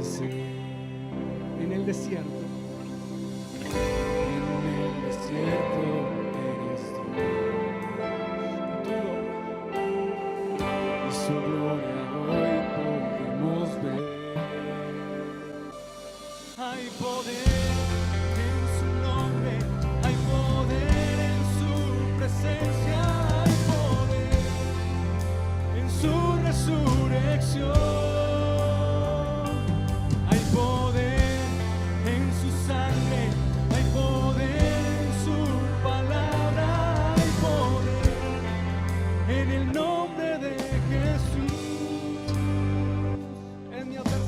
En el desierto. En el desierto eres tú. Y su gloria hoy podemos ver. Hay poder en su nombre, hay poder en su presencia, hay poder en su resurrección. Hay poder en su sangre, hay poder en su palabra, hay poder en el nombre de Jesús. En mi adversidad.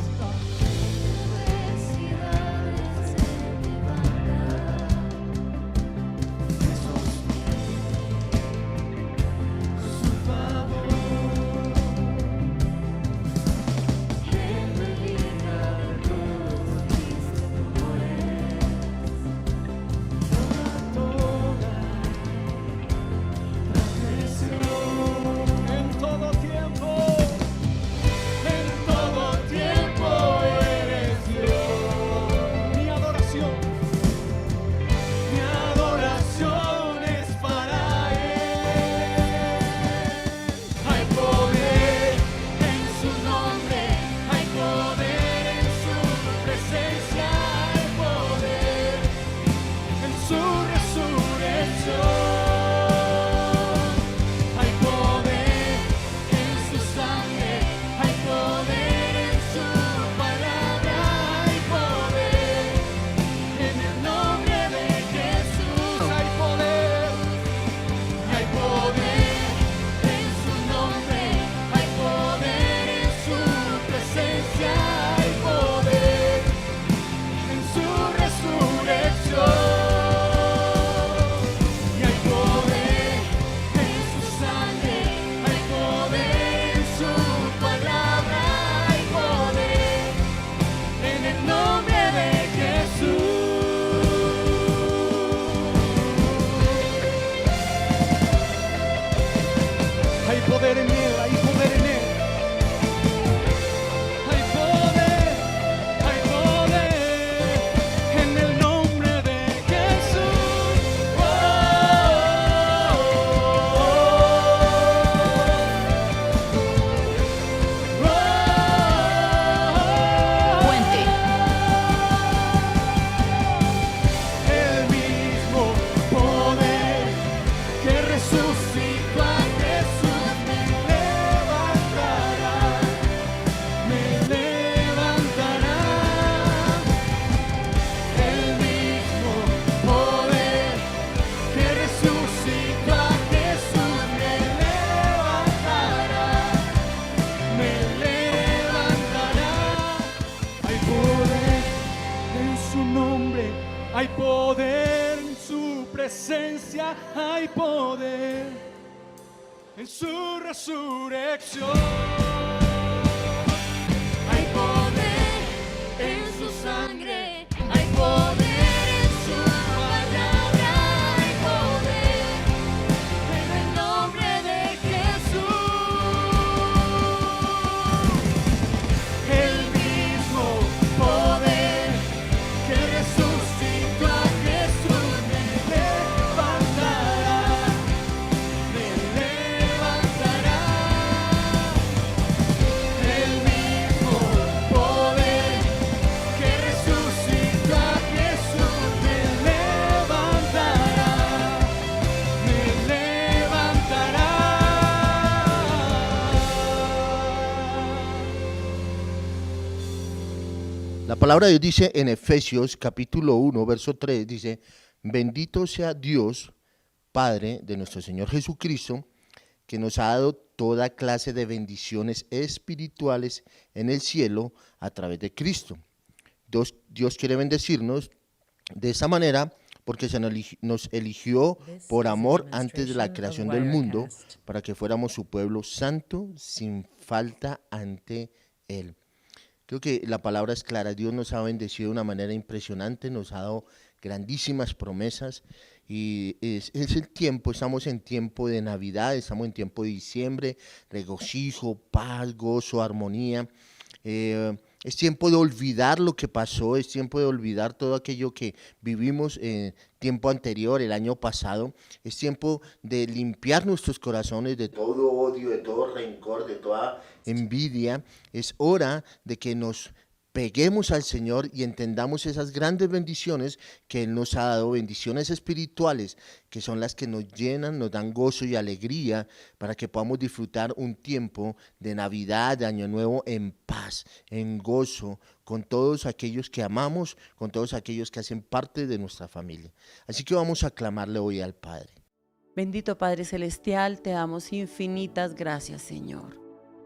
Hay poder en él, hay poder en él. Hay poder en el nombre de Jesús. Oh, Puente. el mismo poder que resucitó a Jesús me levantará, me levantará. El mismo poder que resucitó a Jesús me levantará, me levantará. Hay poder en su nombre, hay poder en su presencia, hay poder en su resurrección. Hay poder en su sangre, hay poder en su palabra, hay poder en el nombre de Jesús. El mismo poder que resucitó a Jesús me levantará, me levantará. El mismo poder que resucitó a Jesús me levantará, me levantará. La palabra de Dios dice en Efesios capítulo 1, verso 3, dice: bendito sea Dios, Padre de nuestro Señor Jesucristo, que nos ha dado toda clase de bendiciones espirituales en el cielo a través de Cristo. Dios quiere bendecirnos de esa manera porque nos eligió por amor antes de la creación del mundo para que fuéramos su pueblo santo sin falta ante Él. Creo que la palabra es clara. Dios nos ha bendecido de una manera impresionante, nos ha dado grandísimas promesas y es el tiempo, estamos en tiempo de Navidad, estamos en tiempo de diciembre, regocijo, paz, gozo, armonía. Es tiempo de olvidar lo que pasó, es tiempo de olvidar todo aquello que vivimos en tiempo anterior, el año pasado. Es tiempo de limpiar nuestros corazones de todo odio, de todo rencor, de toda envidia. Es hora de que nos peguemos al Señor y entendamos esas grandes bendiciones que Él nos ha dado, bendiciones espirituales, que son las que nos llenan, nos dan gozo y alegría para que podamos disfrutar un tiempo de Navidad, de Año Nuevo en paz, en gozo, con todos aquellos que amamos, con todos aquellos que hacen parte de nuestra familia. Así que vamos a clamarle hoy al Padre. Bendito Padre Celestial, te damos infinitas gracias, Señor.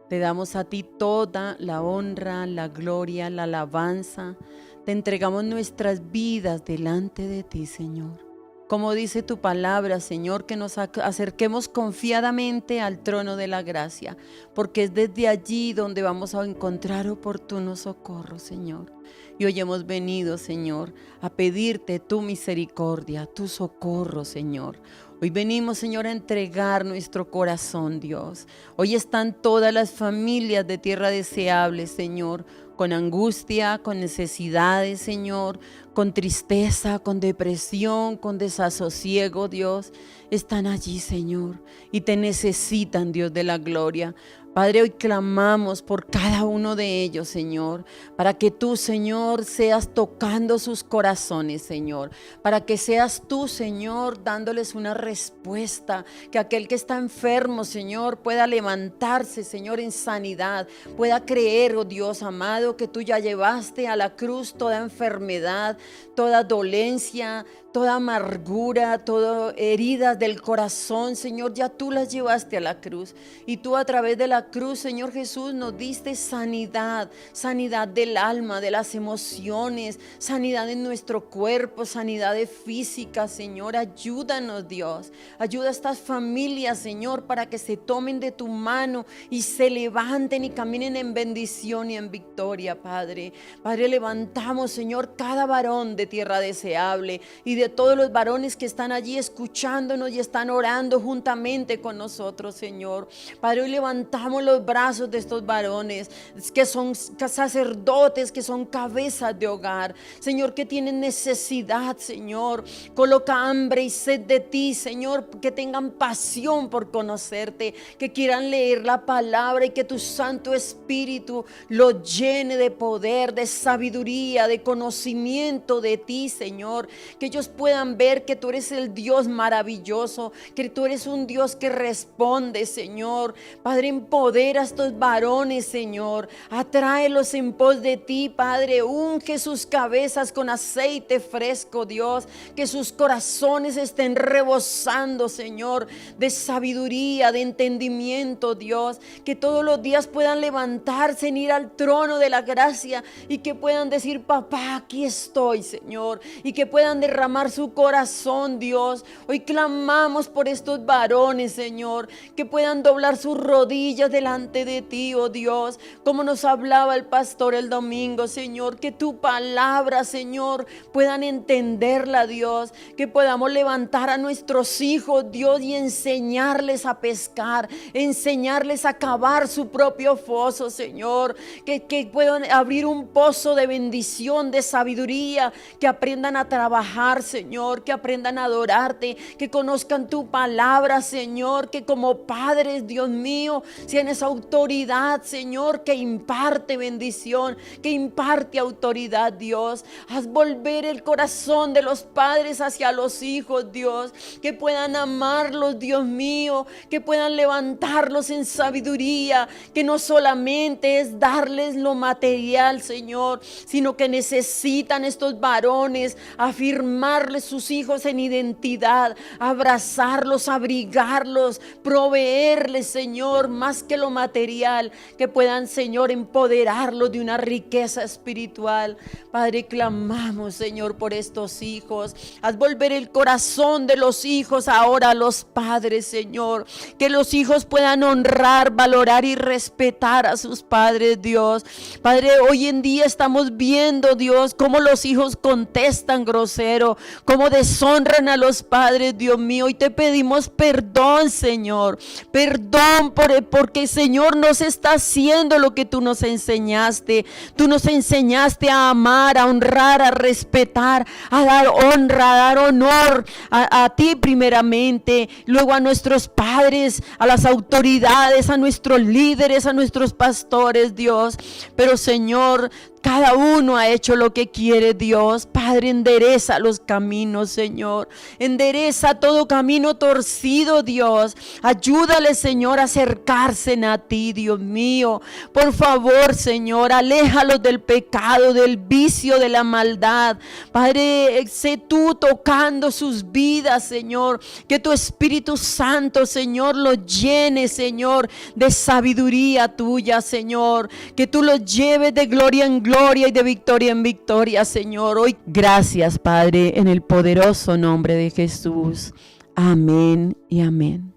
Te damos a ti toda la honra, la gloria, la alabanza. Te entregamos nuestras vidas delante de ti, Señor. Como dice tu palabra, Señor, que nos acerquemos confiadamente al trono de la gracia, porque es desde allí donde vamos a encontrar oportuno socorro, Señor. Y hoy hemos venido, Señor, a pedirte tu misericordia, tu socorro, Señor. Hoy venimos, Señor, a entregar nuestro corazón, Dios. Hoy están todas las familias de Tierra Deseable, Señor, con angustia, con necesidades, Señor, con tristeza, con depresión, con desasosiego, Dios. Están allí, Señor, y te necesitan, Dios de la gloria. Padre, hoy clamamos por cada uno de ellos, Señor, para que tú, Señor, seas tocando sus corazones, Señor, para que seas tú, Señor, dándoles una respuesta, que aquel que está enfermo, Señor, pueda levantarse, Señor, en sanidad, pueda creer, oh Dios amado, que tú ya llevaste a la cruz toda enfermedad, toda dolencia, toda amargura, todas heridas del corazón, Señor, ya tú las llevaste a la cruz. Y tú a través de la cruz, Señor Jesús, nos diste sanidad, sanidad del alma, de las emociones, sanidad en nuestro cuerpo, sanidad física, Señor. Ayúdanos, Dios. Ayuda a estas familias, Señor, para que se tomen de tu mano y se levanten y caminen en bendición y en victoria, Padre. Padre, levantamos, Señor, cada varón de Tierra Deseable y de todos los varones que están allí escuchándonos y están orando juntamente con nosotros, Señor. Padre, hoy levantamos los brazos de estos varones que son sacerdotes, que son cabezas de hogar, Señor, que tienen necesidad, Señor. Coloca hambre y sed de ti, Señor, que tengan pasión por conocerte, que quieran leer la palabra y que tu Santo Espíritu los llene de poder, de sabiduría, de conocimiento de ti, Señor. Que ellos puedan ver que tú eres el Dios maravilloso, que tú eres un Dios que responde, Señor. Padre, empodera a estos varones, Señor. Atráelos en pos de ti, Padre. Unge sus cabezas con aceite fresco, Dios. Que sus corazones estén rebosando, Señor, de sabiduría, de entendimiento, Dios. Que todos los días puedan levantarse en ir al trono de la gracia y que puedan decir: papá, aquí estoy, Señor. Y que puedan derramar su corazón, Dios. Hoy clamamos por estos varones, Señor, que puedan doblar sus rodillas delante de ti, oh Dios, como nos hablaba el pastor el domingo, Señor, que tu palabra, Señor, puedan entenderla, Dios, que podamos levantar a nuestros hijos, Dios, y enseñarles a pescar, enseñarles a cavar su propio foso, Señor, que puedan abrir un pozo de bendición, de sabiduría, que aprendan a trabajar, Señor, que aprendan a adorarte, que conozcan tu palabra, Señor, que como padres, Dios mío, sean esa autoridad, Señor, que imparte bendición, que imparte autoridad, Dios. Haz volver el corazón de los padres hacia los hijos, Dios, que puedan amarlos, Dios mío, que puedan levantarlos en sabiduría, que no solamente es darles lo material, Señor, sino que necesitan estos varones afirmarles sus hijos en identidad, abrazarlos, abrigarlos, proveerles, Señor, más que lo material, que puedan, Señor, empoderarlos de una riqueza espiritual. Padre, clamamos, Señor, por estos hijos. Haz volver el corazón de los hijos ahora a los padres, Señor, que los hijos puedan honrar, valorar y respetar a sus padres, Dios. Padre, hoy en día estamos viendo, Dios, cómo los hijos contestan grosero, cómo deshonran a los padres, Dios mío. Y te pedimos perdón, Señor. Perdón porque, Señor, no se está haciendo lo que tú nos enseñaste. Tú nos enseñaste a amar, a honrar, a respetar, a dar honra, a dar honor a ti primeramente, luego a nuestros padres, a las autoridades, a nuestros líderes, a nuestros pastores, Dios. Pero, Señor, cada uno ha hecho lo que quiere, Dios. Padre, endereza los caminos, Señor. Endereza todo camino torcido, Dios. Ayúdale, Señor, a acercarse a ti, Dios mío. Por favor, Señor, aléjalos del pecado, del vicio, de la maldad. Padre, sé tú tocando sus vidas, Señor. Que tu Espíritu Santo, Señor, los llene, Señor, de sabiduría tuya, Señor. Que tú los lleves de gloria en gloria y de victoria en victoria, Señor. Hoy, gracias, Padre, en el poderoso nombre de Jesús. Amén y amén.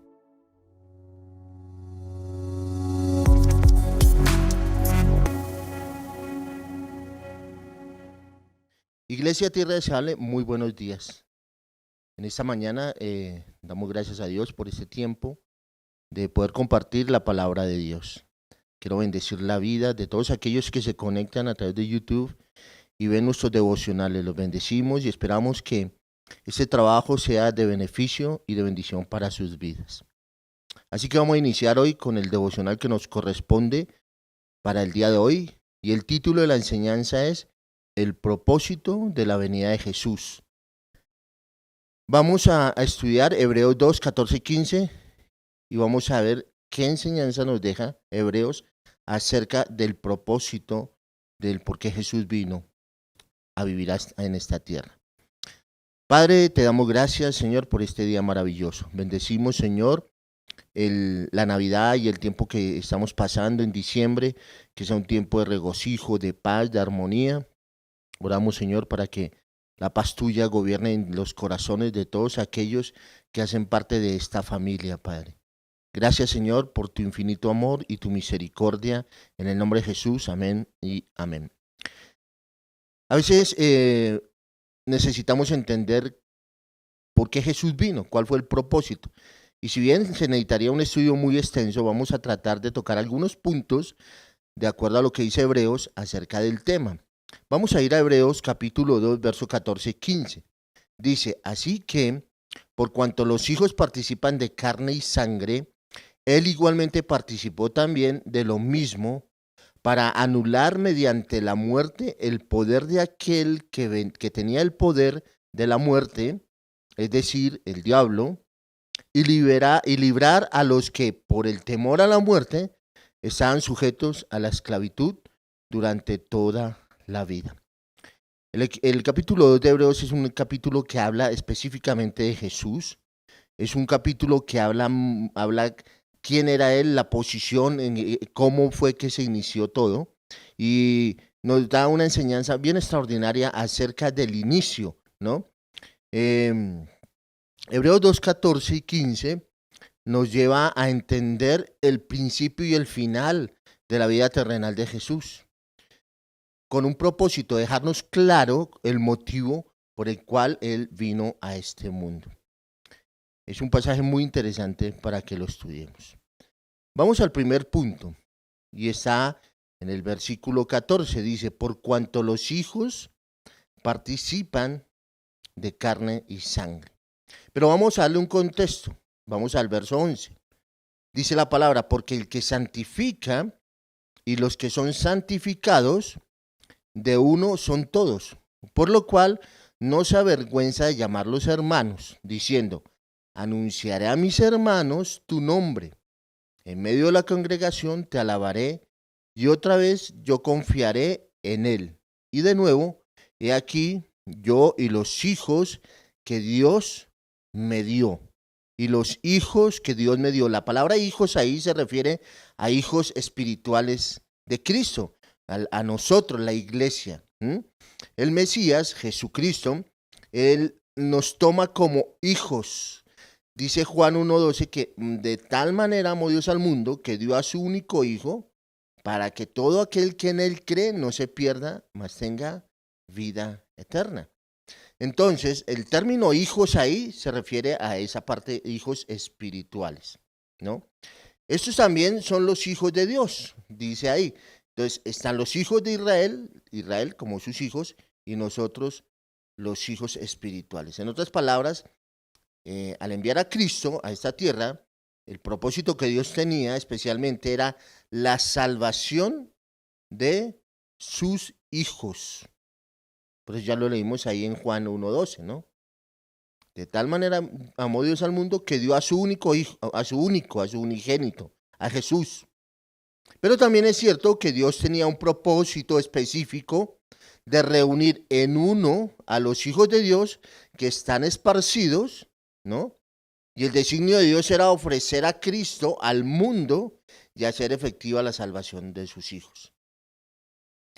Iglesia Tierra Deseable, muy buenos días. En esta mañana damos gracias a Dios por este tiempo de poder compartir la palabra de Dios. Quiero bendecir la vida de todos aquellos que se conectan a través de YouTube y ven nuestros devocionales. Los bendecimos y esperamos que este trabajo sea de beneficio y de bendición para sus vidas. Así que vamos a iniciar hoy con el devocional que nos corresponde para el día de hoy. Y el título de la enseñanza es El propósito de la venida de Jesús. Vamos a estudiar Hebreos 2, 14 y 15 y vamos a ver qué enseñanza nos deja Hebreos acerca del propósito del por qué Jesús vino a vivir en esta tierra. Padre, te damos gracias, Señor, por este día maravilloso. Bendecimos, Señor, la Navidad y el tiempo que estamos pasando en diciembre, que sea un tiempo de regocijo, de paz, de armonía. Oramos, Señor, para que la paz tuya gobierne en los corazones de todos aquellos que hacen parte de esta familia, Padre. Gracias, Señor, por tu infinito amor y tu misericordia. En el nombre de Jesús, amén y amén. A veces necesitamos entender por qué Jesús vino, cuál fue el propósito. Y si bien se necesitaría un estudio muy extenso, vamos a tratar de tocar algunos puntos de acuerdo a lo que dice Hebreos acerca del tema. Vamos a ir a Hebreos capítulo 2, verso 14 y 15. Dice, así que, por cuanto los hijos participan de carne y sangre, él igualmente participó también de lo mismo para anular mediante la muerte el poder de aquel que tenía el poder de la muerte, es decir, el diablo, y librar a los que por el temor a la muerte estaban sujetos a la esclavitud durante toda la vida. El capítulo 2 de Hebreos es un capítulo que habla específicamente de Jesús. Es un capítulo que habla quién era él, la posición, cómo fue que se inició todo. Y nos da una enseñanza bien extraordinaria acerca del inicio, ¿no? Hebreos 2, 14 y 15 nos lleva a entender el principio y el final de la vida terrenal de Jesús, con un propósito, dejarnos claro el motivo por el cual Él vino a este mundo. Es un pasaje muy interesante para que lo estudiemos. Vamos al primer punto, y está en el versículo 14, dice, por cuanto los hijos participan de carne y sangre. Pero vamos a darle un contexto, vamos al verso 11. Dice la palabra, porque el que santifica y los que son santificados, de uno son todos, por lo cual no se avergüenza de llamarlos hermanos, diciendo, anunciaré a mis hermanos tu nombre, en medio de la congregación te alabaré, y otra vez yo confiaré en él. Y de nuevo, he aquí yo y los hijos que Dios me dio, y los hijos que Dios me dio. La palabra hijos ahí se refiere a hijos espirituales de Cristo, a nosotros, la iglesia. El Mesías, Jesucristo, Él nos toma como hijos. Dice Juan 1:12 que de tal manera amó Dios al mundo que dio a su único hijo para que todo aquel que en él cree no se pierda, mas tenga vida eterna. Entonces, el término hijos ahí se refiere a esa parte, hijos espirituales, ¿no? Estos también son los hijos de Dios, dice ahí. Entonces, están los hijos de Israel, Israel como sus hijos, y nosotros los hijos espirituales. En otras palabras, al enviar a Cristo a esta tierra, el propósito que Dios tenía especialmente era la salvación de sus hijos. Por eso ya lo leímos ahí en Juan 1:12, ¿no? De tal manera amó Dios al mundo que dio a su único hijo, a su unigénito, a Jesús. Pero también es cierto que Dios tenía un propósito específico de reunir en uno a los hijos de Dios que están esparcidos, ¿no? Y el designio de Dios era ofrecer a Cristo al mundo y hacer efectiva la salvación de sus hijos.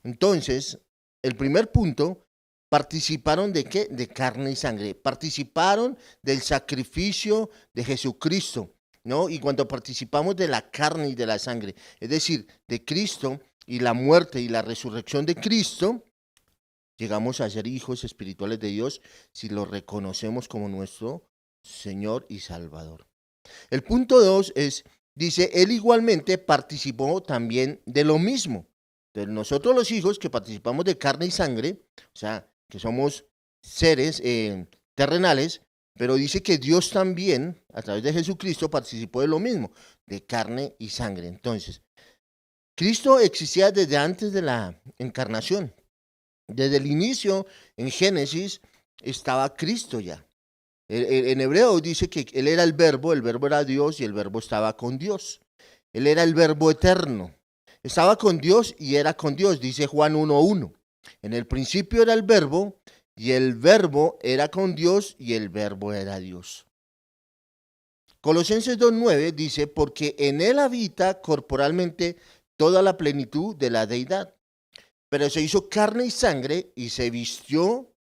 Entonces, el primer punto, participaron de qué? De carne y sangre. Participaron del sacrificio de Jesucristo, ¿no? Y cuando participamos de la carne y de la sangre, es decir, de Cristo y la muerte y la resurrección de Cristo, llegamos a ser hijos espirituales de Dios si lo reconocemos como nuestro Señor y Salvador. El punto 2 es, dice, él igualmente participó también de lo mismo. Entonces, nosotros los hijos que participamos de carne y sangre, o sea, que somos seres terrenales, pero dice que Dios también, a través de Jesucristo, participó de lo mismo, de carne y sangre. Entonces, Cristo existía desde antes de la encarnación. Desde el inicio, en Génesis, estaba Cristo ya. En hebreo dice que Él era el verbo era Dios y el verbo estaba con Dios. Él era el verbo eterno. Estaba con Dios y era con Dios, dice Juan 1:1. En el principio era el verbo y el verbo era con Dios y el verbo era Dios. Colosenses 2:9 dice, porque en Él habita corporalmente toda la plenitud de la deidad, pero se hizo carne y sangre y se vistió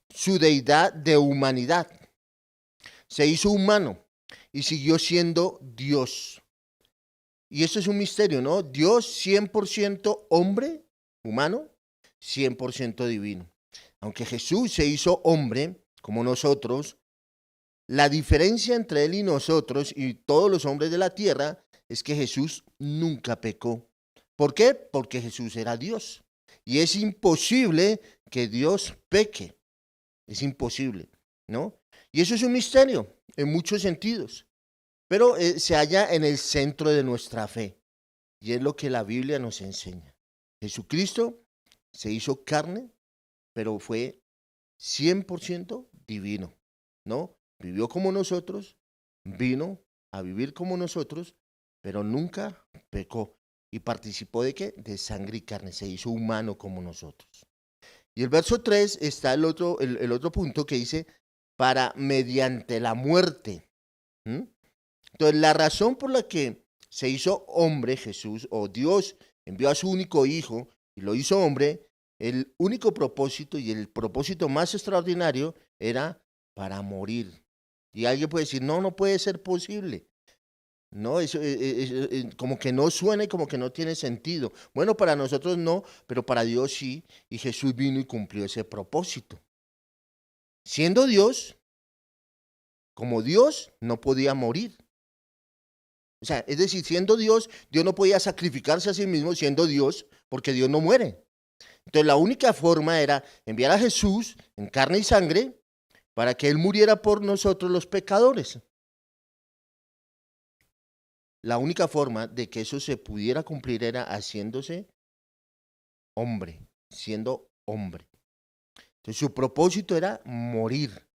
su deidad de humanidad. Se hizo humano y siguió siendo Dios. Y esto es un misterio, ¿no? Dios 100% hombre, humano, 100% divino. Aunque Jesús se hizo hombre, como nosotros, la diferencia entre Él y nosotros y todos los hombres de la tierra es que Jesús nunca pecó. ¿Por qué? Porque Jesús era Dios. Y es imposible que Dios peque. Es imposible, ¿no? Y eso es un misterio en muchos sentidos. Pero se halla en el centro de nuestra fe. Y es lo que la Biblia nos enseña. Jesucristo se hizo carne, pero fue 100% divino, ¿no? Vivió como nosotros, vino a vivir como nosotros, pero nunca pecó. ¿Y participó de qué? De sangre y carne. Se hizo humano como nosotros. Y el verso 3 está el otro punto que dice, para mediante la muerte. Entonces, la razón por la que se hizo hombre Jesús, o Dios envió a su único hijo y lo hizo hombre, el único propósito y el propósito más extraordinario era para morir. Y alguien puede decir, no, no puede ser posible. No, eso como que no suena y como que no tiene sentido. Bueno, para nosotros no, pero para Dios sí, y Jesús vino y cumplió ese propósito. Siendo Dios, como Dios, no podía morir. O sea, es decir, siendo Dios, Dios no podía sacrificarse a sí mismo siendo Dios, porque Dios no muere. Entonces, la única forma era enviar a Jesús en carne y sangre para que Él muriera por nosotros los pecadores. La única forma de que eso se pudiera cumplir era haciéndose hombre, siendo hombre. Entonces, su propósito era morir.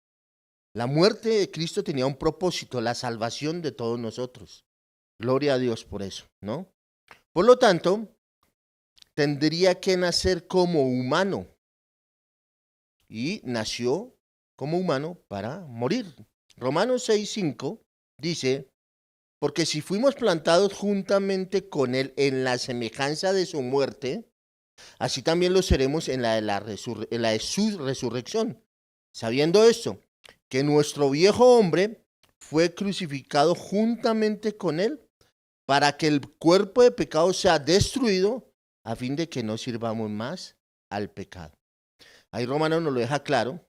La muerte de Cristo tenía un propósito, la salvación de todos nosotros. Gloria a Dios por eso, ¿no? Por lo tanto, tendría que nacer como humano. Y nació como humano para morir. Romanos 6:5 dice, porque si fuimos plantados juntamente con Él en la semejanza de su muerte, así también lo seremos en la de su resurrección. Sabiendo esto, que nuestro viejo hombre fue crucificado juntamente con Él para que el cuerpo de pecado sea destruido a fin de que no sirvamos más al pecado. Ahí Romano nos lo deja claro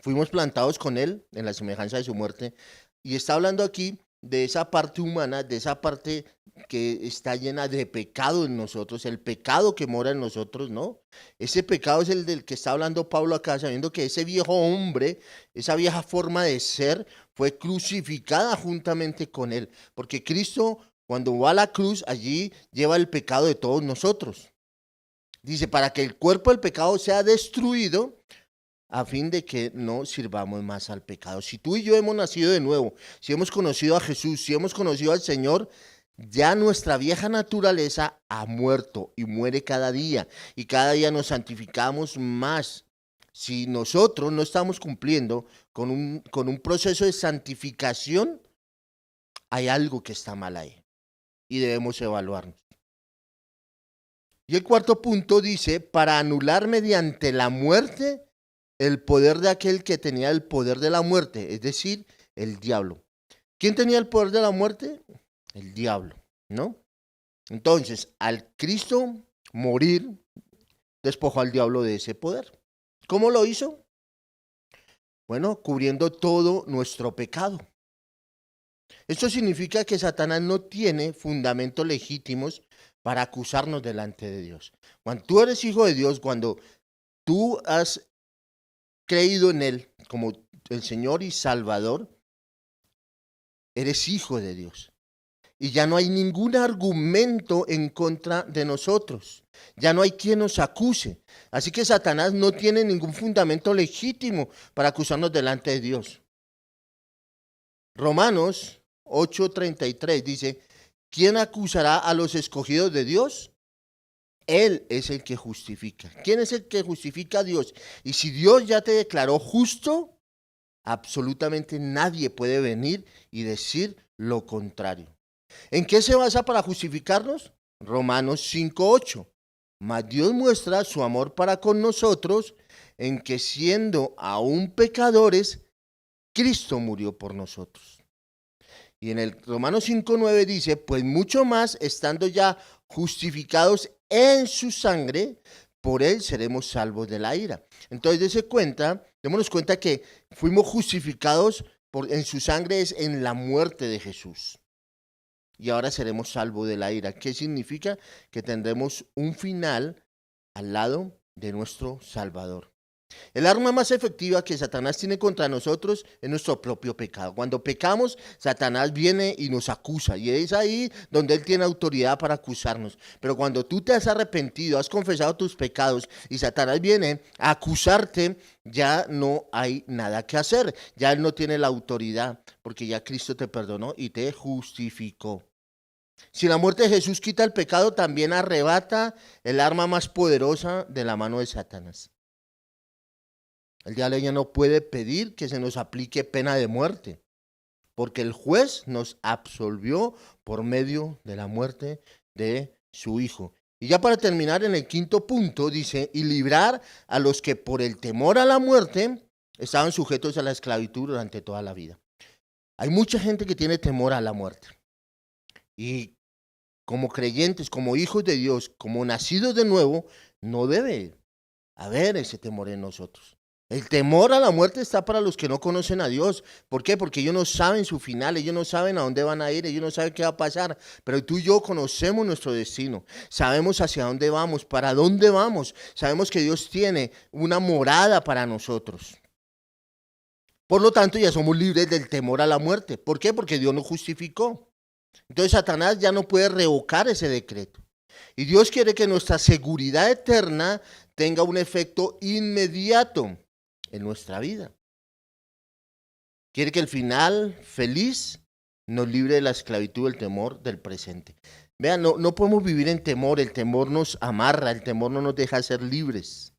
fuimos plantados con Él en la semejanza de su muerte. Y está hablando aquí de esa parte humana, de esa parte que está llena de pecado en nosotros, el pecado que mora en nosotros, ¿no? Ese pecado es el del que está hablando Pablo acá, sabiendo que ese viejo hombre, esa vieja forma de ser, fue crucificada juntamente con Él. Porque Cristo, cuando va a la cruz, allí lleva el pecado de todos nosotros. Dice, para que el cuerpo del pecado sea destruido, a fin de que no sirvamos más al pecado. Si tú y yo hemos nacido de nuevo, si hemos conocido a Jesús, si hemos conocido al Señor, ya nuestra vieja naturaleza ha muerto y muere cada día. Y cada día nos santificamos más. Si nosotros no estamos cumpliendo con un proceso de santificación, hay algo que está mal ahí. Y debemos evaluarnos. Y el cuarto punto dice, para anular mediante la muerte el poder de aquel que tenía el poder de la muerte, es decir, el diablo. ¿Quién tenía el poder de la muerte? El diablo, ¿no? Entonces, al Cristo morir, despojó al diablo de ese poder. ¿Cómo lo hizo? Bueno, cubriendo todo nuestro pecado. Esto significa que Satanás no tiene fundamentos legítimos para acusarnos delante de Dios. Cuando tú eres hijo de Dios, cuando tú has creído en Él como el Señor y Salvador, eres hijo de Dios. Y ya no hay ningún argumento en contra de nosotros. Ya no hay quien nos acuse. Así que Satanás no tiene ningún fundamento legítimo para acusarnos delante de Dios. Romanos 8:33 dice, ¿quién acusará a los escogidos de Dios? Él es el que justifica. ¿Quién es el que justifica a Dios? Y si Dios ya te declaró justo, absolutamente nadie puede venir y decir lo contrario. ¿En qué se basa para justificarnos? Romanos 5:8. Mas Dios muestra su amor para con nosotros en que siendo aún pecadores, Cristo murió por nosotros. Y en el Romanos 5:9 dice, pues mucho más, estando ya justificados en su sangre, por él seremos salvos de la ira. Entonces démonos cuenta que fuimos justificados en su sangre, es en la muerte de Jesús. Y ahora seremos salvos de la ira. ¿Qué significa? Que tendremos un final al lado de nuestro Salvador. El arma más efectiva que Satanás tiene contra nosotros es nuestro propio pecado. Cuando pecamos, Satanás viene y nos acusa. Y es ahí donde él tiene autoridad para acusarnos. Pero cuando tú te has arrepentido, has confesado tus pecados y Satanás viene a acusarte, ya no hay nada que hacer. Ya él no tiene la autoridad porque ya Cristo te perdonó y te justificó. Si la muerte de Jesús quita el pecado, también arrebata el arma más poderosa de la mano de Satanás. El diablo ya no puede pedir que se nos aplique pena de muerte, porque el juez nos absolvió por medio de la muerte de su Hijo. Y ya para terminar, en el quinto punto dice, y librar a los que por el temor a la muerte estaban sujetos a la esclavitud durante toda la vida. Hay mucha gente que tiene temor a la muerte. Y como creyentes, como hijos de Dios, como nacidos de nuevo, no debe haber ese temor en nosotros. El temor a la muerte está para los que no conocen a Dios. ¿Por qué? Porque ellos no saben su final, ellos no saben a dónde van a ir, ellos no saben qué va a pasar. Pero tú y yo conocemos nuestro destino, sabemos hacia dónde vamos, para dónde vamos. Sabemos que Dios tiene una morada para nosotros. Por lo tanto, ya somos libres del temor a la muerte. ¿Por qué? Porque Dios nos justificó. Entonces Satanás ya no puede revocar ese decreto. Y Dios quiere que nuestra seguridad eterna tenga un efecto inmediato en nuestra vida. Quiere que el final feliz nos libre de la esclavitud del temor del presente. Vean, no podemos vivir en temor, el temor nos amarra, el temor no nos deja ser libres.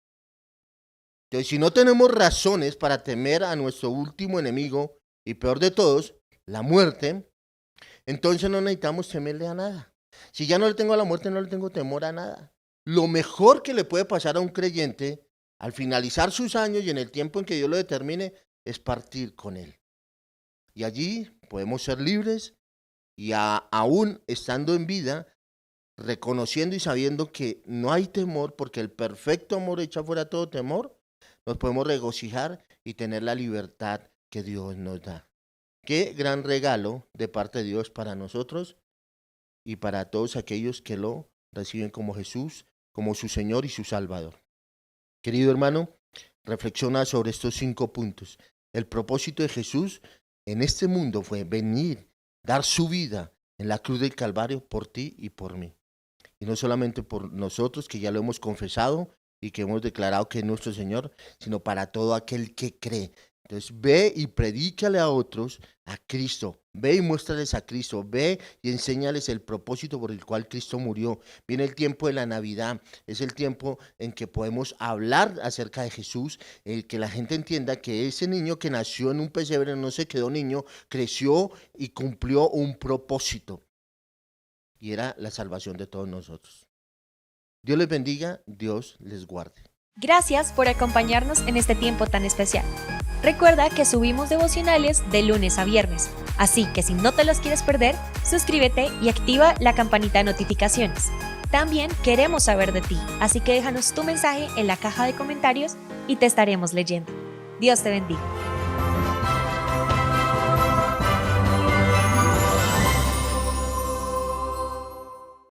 Entonces, si no tenemos razones para temer a nuestro último enemigo, y peor de todos, la muerte, entonces no necesitamos temerle a nada. Si ya no le tengo a la muerte, no le tengo temor a nada. Lo mejor que le puede pasar a un creyente al finalizar sus años y en el tiempo en que Dios lo determine es partir con Él. Y allí podemos ser libres y aún estando en vida, reconociendo y sabiendo que no hay temor, porque el perfecto amor echa fuera todo temor, nos podemos regocijar y tener la libertad que Dios nos da. Qué gran regalo de parte de Dios para nosotros y para todos aquellos que lo reciben como Jesús, como su Señor y su Salvador. Querido hermano, reflexiona sobre estos 5 puntos. El propósito de Jesús en este mundo fue venir, dar su vida en la cruz del Calvario por ti y por mí. Y no solamente por nosotros, que ya lo hemos confesado y que hemos declarado que es nuestro Señor, sino para todo aquel que cree. Entonces ve y predícale a otros a Cristo, ve y muéstrales a Cristo, ve y enséñales el propósito por el cual Cristo murió. Viene el tiempo de la Navidad, es el tiempo en que podemos hablar acerca de Jesús, que la gente entienda que ese niño que nació en un pesebre no se quedó niño, creció y cumplió un propósito, y era la salvación de todos nosotros. Dios les bendiga, Dios les guarde. Gracias por acompañarnos en este tiempo tan especial. Recuerda que subimos devocionales de lunes a viernes, así que si no te los quieres perder, suscríbete y activa la campanita de notificaciones. También queremos saber de ti, así que déjanos tu mensaje en la caja de comentarios y te estaremos leyendo. Dios te bendiga.